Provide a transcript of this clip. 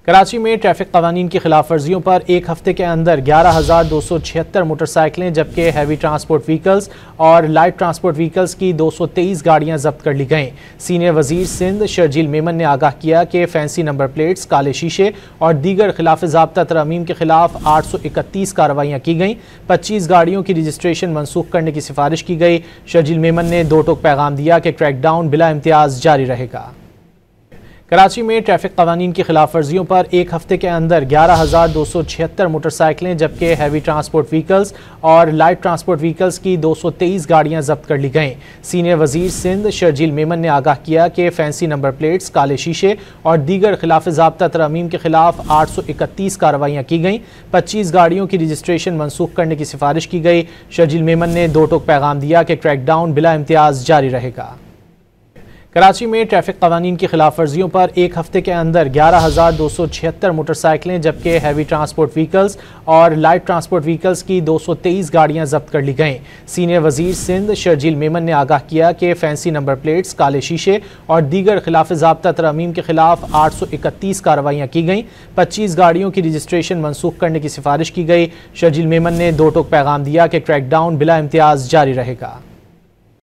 कराची में ट्रैफिक कवानीन की खिलाफ वर्जियों पर एक हफ्ते के अंदर 11,276 मोटरसाइकिलें जबकि हैवी ट्रांसपोर्ट व्हीकल्स और लाइट ट्रांसपोर्ट व्हीकल्स की 223 गाड़ियां जब्त कर ली गईं। सीनियर वजीर सिंध शर्जील मेमन ने आगाह किया कि फैंसी नंबर प्लेट्स, काले शीशे और दीगर खिलाफ ज़ाब्ता तरमीम के खिलाफ 831 कार्रवाइयाँ की गईं। 25 गाड़ियों की रजिस्ट्रेशन मनसूख करने की सिफारिश की गई। शर्जील मेमन ने दो टोक पैगाम दिया कि क्रैकडाउन बिला इम्तियाज जारी रहेगा। कराची में ट्रैफिक कवानीन की खिलाफ वर्जियों पर एक हफ्ते के अंदर 11,276 मोटरसाइकिलें जबकि हैवी ट्रांसपोर्ट व्हीकल्स और लाइट ट्रांसपोर्ट व्हीकल्स की 223 गाड़ियां जब्त कर ली गईं। सीनियर वजीर सिंध शर्जील मेमन ने आगाह किया कि फैंसी नंबर प्लेट्स, काले शीशे और दीगर खिलाफ ज़ाब्ता तरमीम के खिलाफ 831 कार्रवाइयाँ की गईं। 25 गाड़ियों की रजिस्ट्रेशन मनसूख करने की सिफारिश की गई। शर्जील मेमन ने दो टोक पैगाम दिया कि क्रैकडाउन बिला इम्तियाज जारी रहेगा। कराची में ट्रैफिक कवानीन की खिलाफ वर्जियों पर एक हफ्ते के अंदर 11,276 मोटरसाइकिलें जबकि हैवी ट्रांसपोर्ट व्हीकल्स और लाइट ट्रांसपोर्ट व्हीकल्स की 223 गाड़ियां जब्त कर ली गईं। सीनियर वजीर सिंध शर्जील मेमन ने आगाह किया कि फैंसी नंबर प्लेट्स, काले शीशे और दीगर खिलाफ ज़ाब्ता तरमीम के खिलाफ 831 कार्रवाइयाँ की गईं। 25 गाड़ियों की रजिस्ट्रेशन मनसूख करने की सिफारिश की गई। शर्जील मेमन ने दो टोक पैगाम दिया कि क्रैकडाउन बिला इम्तियाज जारी रहेगा।